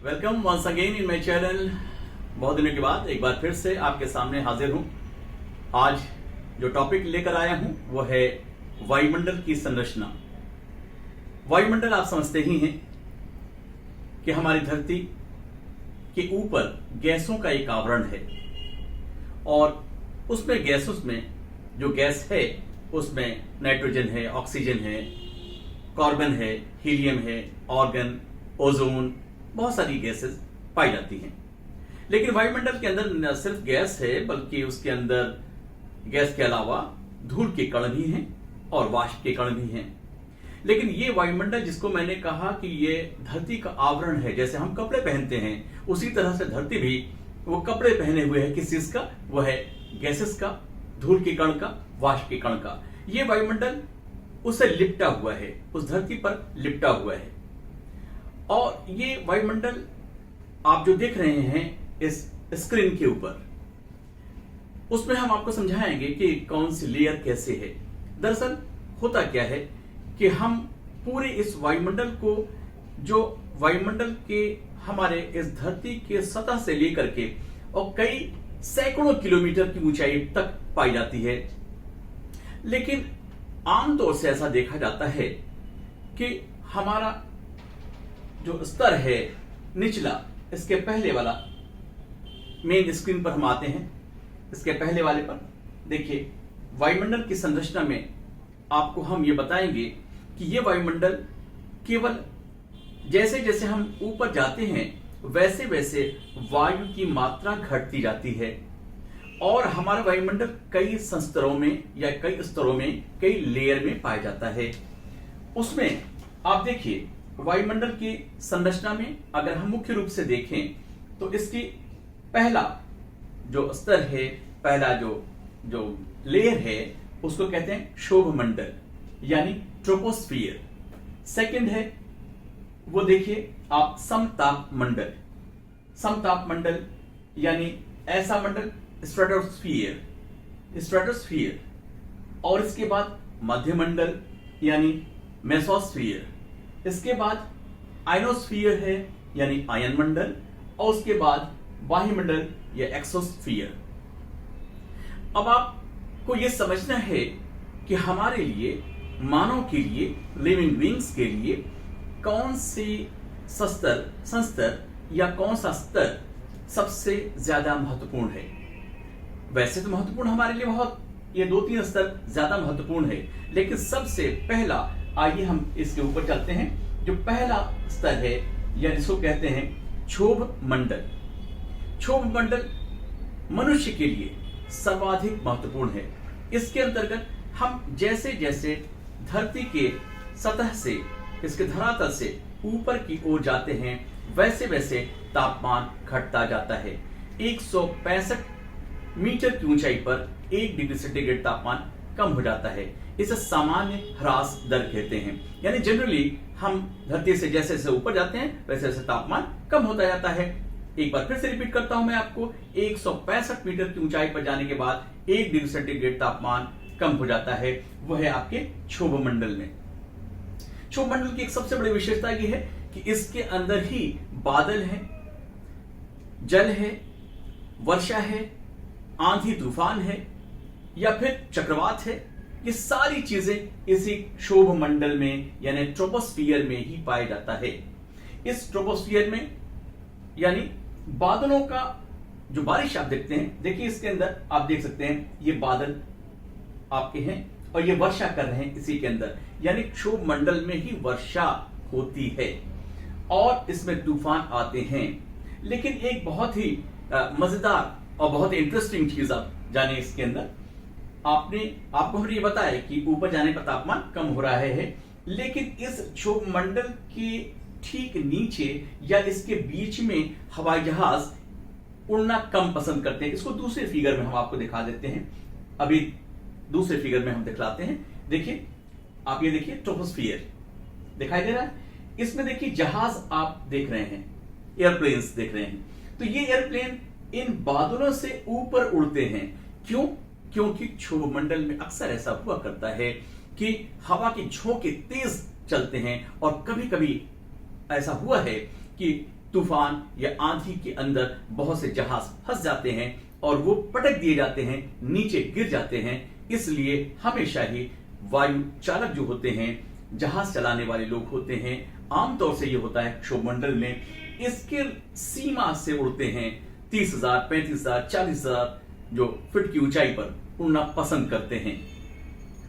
Welcome once again in my channel. बहुत दिनों के बाद एक बार फिर से आपके सामने हाजिर हूं। आज जो टॉपिक लेकर आया हूं वो है वायुमंडल की संरचना। वायुमंडल आप समझते ही हैं कि हमारी धरती के ऊपर गैसों का एक आवरण है और उसमें गैसों में जो गैस है उसमें नाइट्रोजन है, ऑक्सीजन है, कार्बन है, हीलियम है, ऑर्गन, ओजोन, बहुत सारी गैसेस पाई जाती हैं। लेकिन वायुमंडल के अंदर न सिर्फ गैस है बल्कि उसके अंदर गैस के अलावा धूल के कण भी हैं और वाष्प के कण भी हैं। लेकिन ये वायुमंडल जिसको मैंने कहा कि ये धरती का आवरण है, जैसे हम कपड़े पहनते हैं उसी तरह से धरती भी वो कपड़े पहने हुए है। किस चीज का? वो है गैसेस का, धूल के कण का, वाष्प के कण का। ये वायुमंडल उससे लिपटा हुआ है, उस धरती पर लिपटा हुआ है। और ये वायुमंडल आप जो देख रहे हैं इस स्क्रीन के ऊपर, उसमें हम आपको समझाएंगे कि कौन सी लेयर कैसे है। दरअसल होता क्या है कि हम पूरे इस वायुमंडल को, जो वायुमंडल के हमारे इस धरती के सतह से लेकर के और कई सैकड़ों किलोमीटर की ऊंचाई तक पाई जाती है, लेकिन आमतौर से ऐसा देखा जाता है कि हमारा जो स्तर है निचला, इसके पहले वाला मेन स्क्रीन पर हम आते हैं, इसके पहले वाले पर देखिए वायुमंडल की संरचना में आपको हम ये बताएंगे कि ये वायुमंडल केवल जैसे जैसे हम ऊपर जाते हैं वैसे वैसे वायु की मात्रा घटती जाती है और हमारा वायुमंडल कई संस्तरों में या कई स्तरों में, कई लेयर में पाया जाता है। उसमें आप देखिए वायुमंडल की संरचना में अगर हम मुख्य रूप से देखें तो इसकी पहला जो स्तर है, पहला जो लेयर है उसको कहते हैं क्षोभ मंडल यानी ट्रोपोस्फियर। सेकंड है वो देखिए आप समताप मंडल, समताप मंडल यानी ऐसा मंडल स्ट्रेटोस्फियर, स्ट्रेटोस्फियर। और इसके बाद मध्य मंडल यानी मेसोस्फियर। इसके बाद आयनोस्फियर है यानी आयन मंडल और उसके बाद वायुमंडल या एक्सोस्फियर। अब आपको यह समझना है कि हमारे लिए, मानव के लिए, लिविंग बीइंग्स के लिए कौन सी संस्तर या कौन सा स्तर सबसे ज्यादा महत्वपूर्ण है। वैसे तो महत्वपूर्ण हमारे लिए बहुत, ये 2-3 स्तर ज्यादा महत्वपूर्ण है, लेकिन सबसे पहला, आइए हम इसके ऊपर चलते हैं। जो पहला स्तर है या जिसको कहते हैं क्षोभ मंडल। क्षोभ मंडल मनुष्य के लिए सर्वाधिक महत्वपूर्ण है। इसके अंतर्गत हम जैसे जैसे धरती के सतह से, इसके धरातल से ऊपर की ओर जाते हैं वैसे वैसे तापमान घटता जाता है। 165 मीटर की ऊंचाई पर 1 डिग्री सेंटीग्रेड तापमान कम हो जाता है। इसे सामान्य ह्रास दर कहते हैं। यानी जनरली हम धरती से जैसे जैसे ऊपर जाते हैं वैसे वैसे तापमान कम होता जाता है। एक बार फिर से रिपीट करता हूं मैं आपको, 165 मीटर की ऊंचाई पर जाने के बाद 1 डिग्री सेंटीग्रेड तापमान कम हो जाता है। वह है आपके क्षोभ मंडल में। क्षोभ मंडल की एक सबसे बड़ी विशेषता यह है कि इसके अंदर ही बादल है, जल है, वर्षा है, आंधी तूफान है या फिर चक्रवात है। ये सारी चीजें इसी क्षोभ मंडल में यानी ट्रोपोस्फियर में ही पाया जाता है। इस ट्रोपोस्फियर में यानी बादलों का जो बारिश आप देखते हैं, देखिए इसके अंदर आप देख सकते हैं ये बादल आपके हैं और ये वर्षा कर रहे हैं इसी के अंदर, यानी क्षोभ मंडल में ही वर्षा होती है और इसमें तूफान आते हैं। लेकिन एक बहुत ही मजेदार और बहुत ही इंटरेस्टिंग चीज आप जाने इसके अंदर, आपको हमने ये बताया कि ऊपर जाने पर तापमान कम हो रहा है, लेकिन इस क्षोभ मंडल के ठीक नीचे या इसके बीच में हवाई जहाज उड़ना कम पसंद करते हैं। इसको दूसरे फिगर में हम आपको दिखा देते हैं। अभी दूसरे फिगर में हम दिखलाते हैं। देखिए आप, ये देखिए ट्रोपोस्फियर दिखाई दे रहा है। इसमें देखिए जहाज आप देख रहे हैं, एयरप्लेन्स देख रहे हैं। तो ये एयरप्लेन इन बादलों से ऊपर उड़ते हैं। क्यों? क्योंकि क्षोभ मंडल में अक्सर ऐसा हुआ करता है कि हवा के झोंके तेज चलते हैं और कभी कभी ऐसा हुआ है कि तूफान या आंधी के अंदर बहुत से जहाज फंस जाते हैं और वो पटक दिए जाते हैं, नीचे गिर जाते हैं। इसलिए हमेशा ही वायु चालक जो होते हैं, जहाज चलाने वाले लोग होते हैं, आमतौर से ये होता है क्षोभमंडल में, इसके सीमा से उड़ते हैं 30,000, 35,000, 40,000 जो फीट की ऊंचाई पर उड़ना पसंद करते हैं।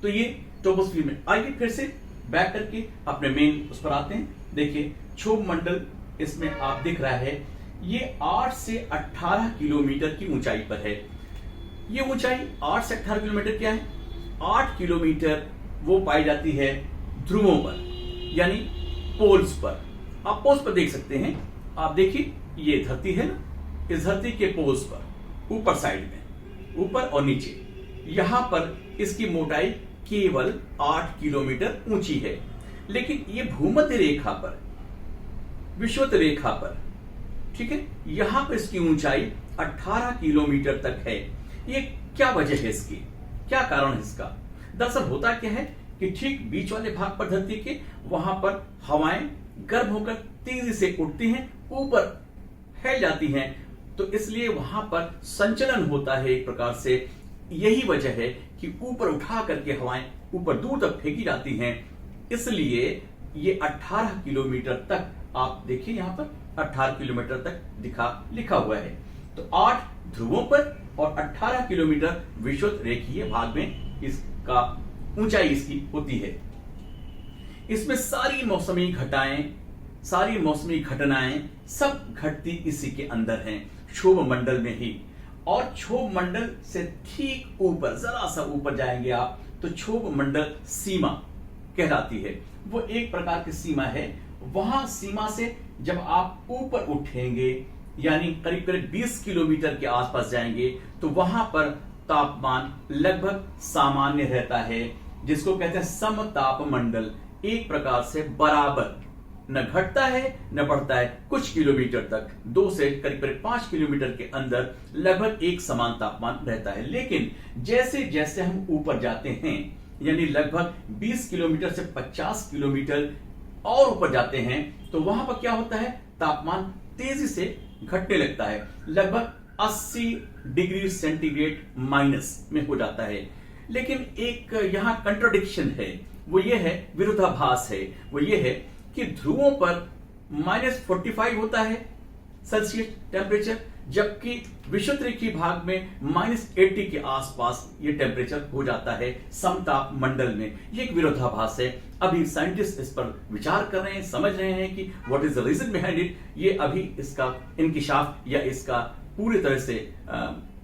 तो ये ट्रोपोस्फीयर में। आइए फिर से बैक करके अपने मेन उस पर आते हैं। देखिए क्षोभमंडल इसमें आप दिख रहा है, ये 8 से 18 किलोमीटर की ऊंचाई पर है। ये ऊंचाई 8 से 18 किलोमीटर क्या है? 8 किलोमीटर वो पाई जाती है ध्रुवों पर, यानी पोल्स पर। आप पोल्स पर देख सकते हैं, आप देखिए ये धरती है ना, इस धरती के पोल्स पर ऊपर साइड में, ऊपर और नीचे, यहां पर इसकी मोटाई केवल 8 किलोमीटर ऊंची है। लेकिन ये भूमध्य रेखा पर, विषुवत रेखा पर, ठीक है, यहां पर इसकी ऊंचाई 18 किलोमीटर तक है। ये क्या वजह है इसकी, क्या कारण है इसका? दरअसल होता क्या है कि ठीक बीच वाले भाग पर धरती के, वहां पर हवाएं गर्म होकर तेजी से उठती हैं, ऊपर फैल जाती हैं, तो इसलिए वहां पर संचलन होता है एक प्रकार से। यही वजह है कि ऊपर उठा करके हवाएं ऊपर दूर तक फेंकी जाती हैं। इसलिए ये 18 किलोमीटर तक, आप देखिए यहां पर 18 किलोमीटर तक लिखा हुआ है। तो 8 ध्रुवों पर और 18 किलोमीटर विषुवत रेखीय भाग में इसका ऊंचाई इसकी होती है। इसमें सारी मौसमी घटनाएं सब घटती इसी के अंदर हैं, क्षोभमंडल में ही। और क्षोभमंडल से ठीक ऊपर, जरा सा ऊपर जाएंगे आप तो क्षोभमंडल सीमा कहलाती है। वो एक प्रकार की सीमा है। वहां सीमा से जब आप ऊपर उठेंगे, यानी करीब करीब 20 किलोमीटर के आसपास जाएंगे, तो वहां पर तापमान लगभग सामान्य रहता है, जिसको कहते हैं समतापमंडल। एक प्रकार से बराबर, न घटता है न बढ़ता है, कुछ किलोमीटर तक, 2 से करीब करीब 5 किलोमीटर के अंदर लगभग एक समान तापमान रहता है। लेकिन जैसे जैसे हम ऊपर जाते हैं, यानी लगभग 20 किलोमीटर से 50 किलोमीटर और ऊपर जाते हैं, तो वहां पर क्या होता है, तापमान तेजी से घटने लगता है, लगभग 80 डिग्री सेंटीग्रेड माइनस में हो जाता है। लेकिन एक यहां कंट्राडिक्शन है, वो ये है, विरोधाभास है, वो ये है कि ध्रुवों पर -45 होता है सेल्सियस टेम्परेचर, जबकि विषुवत रेखीय भाग में -80 के आसपास ये टेम्परेचर हो जाता है समताप मंडल में। ये एक विरोधाभास है। अभी साइंटिस्ट इस पर विचार कर रहे हैं, समझ रहे हैं कि what is the reason behind it. ये अभी इसका इंकिशाफ या इसका पूरी तरह से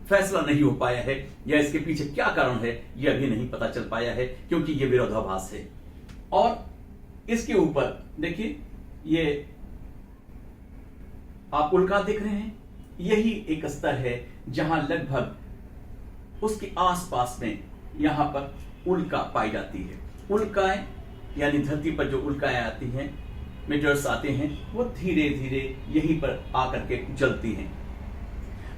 फैसला नहीं हो पाया है, या इसके पीछे क्या कारण है ये अभी नहीं पता चल पाया है, क्योंकि ये विरोधाभास है। और इसके ऊपर देखिए, ये आप उल्का देख रहे हैं, यही एक स्तर है जहां लगभग उसके आसपास में यहां पर उल्का पाई जाती है। उल्काएं यानी धरती पर जो उल्काएं आती हैं, मेटेरियल्स आते हैं, वो धीरे धीरे यहीं पर आकर के जलती हैं।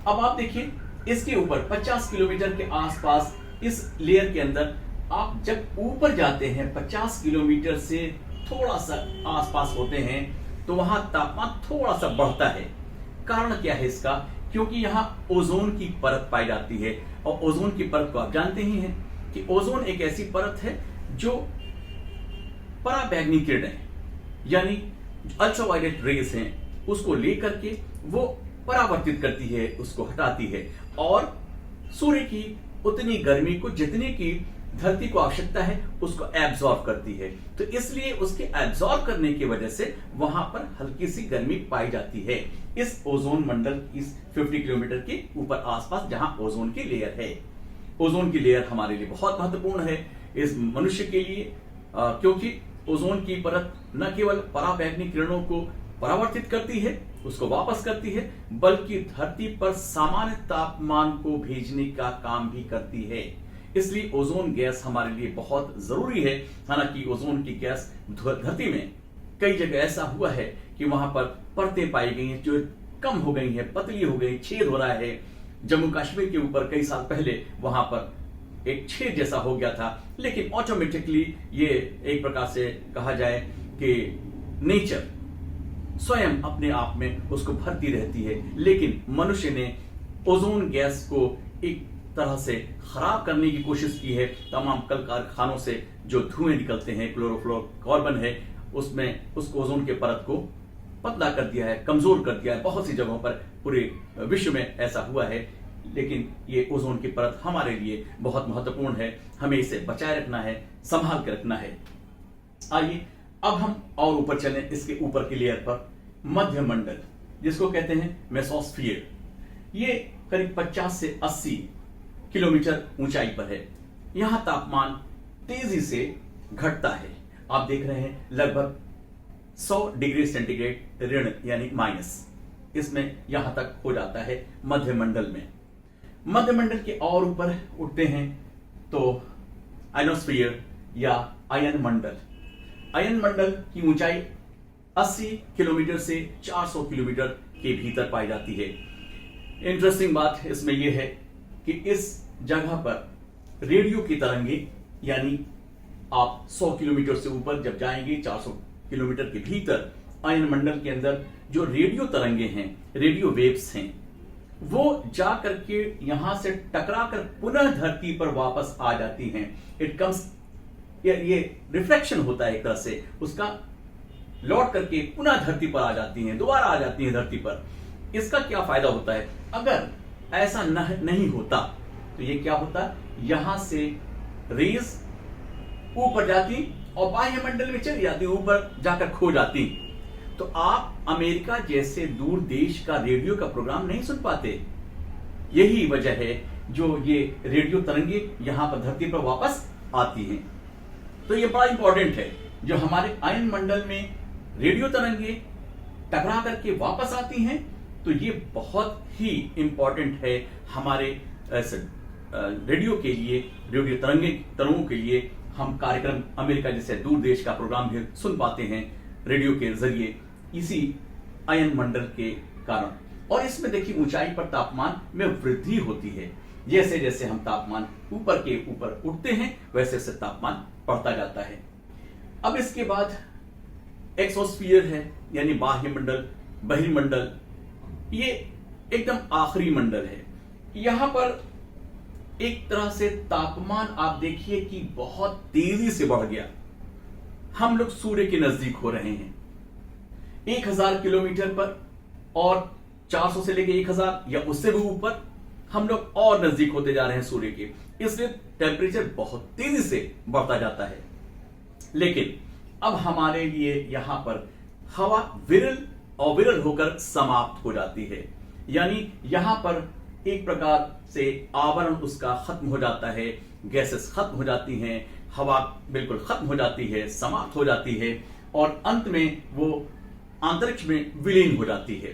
अब आप देखिए, इसके ऊपर 50 किलोमीटर के आसपास इस लेयर के अंदर आप जब ऊपर जाते हैं, 50 किलोमीटर से थोड़ा सा आसपास होते हैं, तो वहां तापमान थोड़ा सा बढ़ता है। कारण क्या है इसका? क्योंकि यहां ओजोन की परत पाई जाती है, और ओजोन की परत को आप जानते ही हैं कि ओजोन एक ऐसी परत है जो पराबैंगनी किरणें, यानी अल्ट्रावायलेट रेस हैं, उसको लेकर के वो परावर्तित करती है, उसको हटाती है, और सूर्य की उतनी गर्मी को, जितनी की धरती को आवश्यकता है, उसको एब्जॉर्ब करती है। तो इसलिए उसके एब्जॉर्ब करने की वजह से वहां पर हल्की सी गर्मी पाई जाती है इस ओजोन मंडल, इस 50 किलोमीटर के ऊपर आसपास, जहां ओजोन की लेयर है। ओजोन की लेयर हमारे लिए बहुत महत्वपूर्ण है, इस मनुष्य के लिए, क्योंकि ओजोन की परत न केवल पराबैंगनी किरणों को परावर्तित करती है, उसको वापस करती है, बल्कि धरती पर सामान्य तापमान को भेजने का काम भी करती है। इसलिए ओजोन गैस हमारे लिए बहुत जरूरी है। हालांकि ओजोन की गैस धरती में कई जगह ऐसा हुआ है कि वहां पर परतें पाई गई हैं जो कम हो गई हैं, पतली हो गई, छेद हो रहा है। जम्मू कश्मीर के ऊपर कई साल पहले वहां पर एक छेद जैसा हो गया था, लेकिन ऑटोमेटिकली ये एक प्रकार से कहा जाए कि नेचर स्वयं अपने आप में उसको भरती रहती है, लेकिन मनुष्य ने ओजोन गैस को एक तरह से खराब करने की कोशिश की है। तमाम कल कारखानों से जो धुएं निकलते हैं, क्लोरोफ्लोरोकार्बन है, उसमें उस ओजोन के परत को पतला कर दिया है, कमजोर कर दिया है। बहुत सी जगहों पर पूरे विश्व में ऐसा हुआ है, लेकिन ये ओजोन की परत हमारे लिए बहुत महत्वपूर्ण है। हमें इसे बचाए रखना है, संभाल के रखना है। आइए अब हम और ऊपर चलें, इसके ऊपर की लेयर पर मध्य मंडल, जिसको कहते हैं मेसोस्फीयर। ये करीब 50 से 80 किलोमीटर ऊंचाई पर है। यहां तापमान तेजी से घटता है। आप देख रहे हैं लगभग 100 डिग्री सेंटीग्रेड ऋण यानी माइनस, इसमें यहां तक हो जाता है मध्य मंडल में। मध्य मंडल के और ऊपर उठते हैं तो आयनोस्फीयर या अयन मंडल। अयन मंडल की ऊंचाई 80 किलोमीटर से 400 किलोमीटर के भीतर पाई जाती है। इंटरेस्टिंग बात इसमें यह है कि इस जगह पर रेडियो की तरंगे, यानी आप 100 किलोमीटर से ऊपर जब जाएंगे 400 किलोमीटर के भीतर, अयन मंडल के अंदर जो रेडियो तरंगे हैं, रेडियो वेव्स हैं, वो जा करके यहां से टकराकर पुनः धरती पर वापस आ जाती हैं। इट कम्स, ये रिफ्लेक्शन होता है एक तरह से, उसका लौट करके पुनः धरती पर आ जाती हैं, दोबारा आ जाती हैं धरती पर। इसका क्या फायदा होता है? अगर ऐसा नहीं होता तो ये क्या होता, यहां से रेज ऊपर जाती और बाह्य मंडल में चली जाती, ऊपर जाकर खो जाती, तो आप अमेरिका जैसे दूर देश का रेडियो का प्रोग्राम नहीं सुन पाते। यही वजह है जो ये रेडियो तरंगे यहां पर धरती पर वापस आती हैं। तो ये बड़ा इंपॉर्टेंट है, जो हमारे अयन मंडल में रेडियो तरंगे टकरा करके वापस आती हैं, तो ये बहुत ही इंपॉर्टेंट है हमारे रेडियो के लिए, रेडियो तरंगों के लिए। हम कार्यक्रम अमेरिका जैसे दूर देश का प्रोग्राम भी सुन पाते हैं रेडियो के जरिए, इसी अयन मंडल के कारण। और इसमें देखिए ऊंचाई पर तापमान में वृद्धि होती है। जैसे जैसे हम तापमान ऊपर के ऊपर उठते हैं, वैसे वैसे तापमान बढ़ता जाता है। अब इसके बाद एक्सोस्फीयर है, यानी बाह्य मंडल, बहिर्मंडल। ये एकदम आखिरी मंडल है। यहां पर एक तरह से तापमान आप देखिए कि बहुत तेजी से बढ़ गया। हम लोग सूर्य के नजदीक हो रहे हैं 1000 किलोमीटर पर, और 400 से लेकर 1000 या उससे भी ऊपर हम लोग और नजदीक होते जा रहे हैं सूर्य के। इसलिए टेम्परेचर बहुत तेजी से बढ़ता जाता है। लेकिन अब हमारे लिए यहां पर हवा विरल होकर समाप्त हो जाती है, यानी यहां पर एक प्रकार से आवरण उसका खत्म हो जाता है, गैसेस खत्म हो जाती हैं, हवा बिल्कुल खत्म हो जाती है, समाप्त हो जाती है, और अंत में वो अंतरिक्ष में विलीन हो जाती है।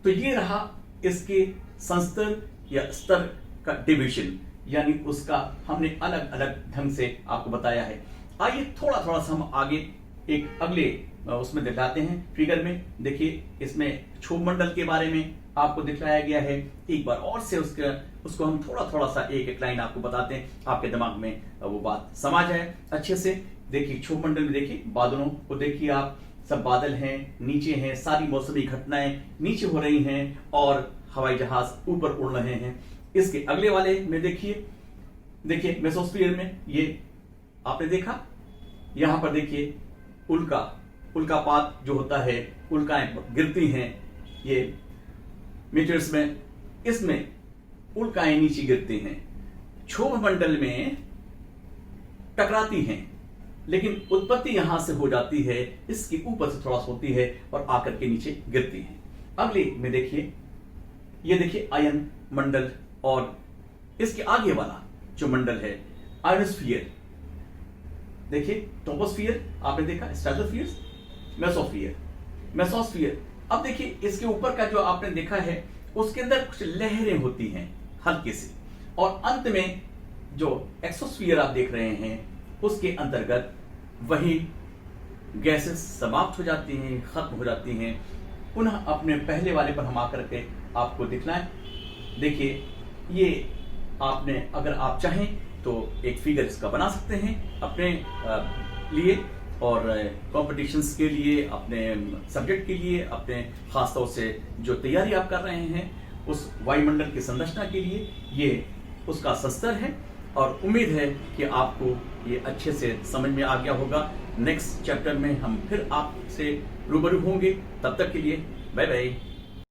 तो ये रहा इसके संस्तर या स्तर का डिवीजन, यानी उसका हमने अलग अलग ढंग से आपको बताया है। आइए थोड़ा थोड़ा सा हम आगे एक अगले उसमें दिखाते हैं फिगर में। देखिए इसमें क्षोभ मंडल के बारे में आपको दिखाया गया है। एक बार और से उसको हम थोड़ा थोड़ा सा एक एक लाइन आपको बताते हैं, आपके दिमाग में वो बात समा जाए अच्छे से। देखिए क्षोभ मंडल में देखिए बादलों को देखिए आप, सब बादल हैं, नीचे हैं, सारी मौसमी घटनाएं नीचे हो रही हैं और हवाई जहाज ऊपर उड़ रहे हैं। इसके अगले वाले में देखिए मेसोस्फीयर में ये आपने देखा, यहां पर देखिए उल्कापात जो होता है, उल्काएं गिरती हैं ये मीटर्स में, इसमें उल्काएं नीचे गिरती हैं। क्षोभ मंडल में टकराती हैं, लेकिन उत्पत्ति यहां से हो जाती है, इसके ऊपर से थोड़ा सा होती है और आकर के नीचे गिरती है। अगले में देखिए, ये देखिए अयन मंडल, और इसके आगे वाला जो मंडल है आयनोस्फीयर। देखिए ट्रोपोस्फियर आपने देखा, स्ट्रेटोस्फियर, मेसोस्फियर। अब देखिए इसके ऊपर का जो आपने देखा है, उसके अंदर कुछ लहरें होती हैं हल्की सी, और अंत में जो एक्सोस्फियर आप देख रहे हैं, उसके अंतर्गत वही गैसेस समाप्त हो जाती हैं, खत्म हो जाती हैं। पुनः अपने पहले वाले पर हम आकर के आपको दिखलाएं। देखिए ये आपने, अगर आप चाहें तो एक फिगर इसका बना सकते हैं अपने लिए, और कॉम्पिटिशन्स के लिए, अपने सब्जेक्ट के लिए, अपने खासतौर से जो तैयारी आप कर रहे हैं उस वायुमंडल की संरचना के लिए, ये उसका सस्तर है। और उम्मीद है कि आपको ये अच्छे से समझ में आ गया होगा। नेक्स्ट चैप्टर में हम फिर आपसे रूबरू होंगे। तब तक के लिए बाय बाय।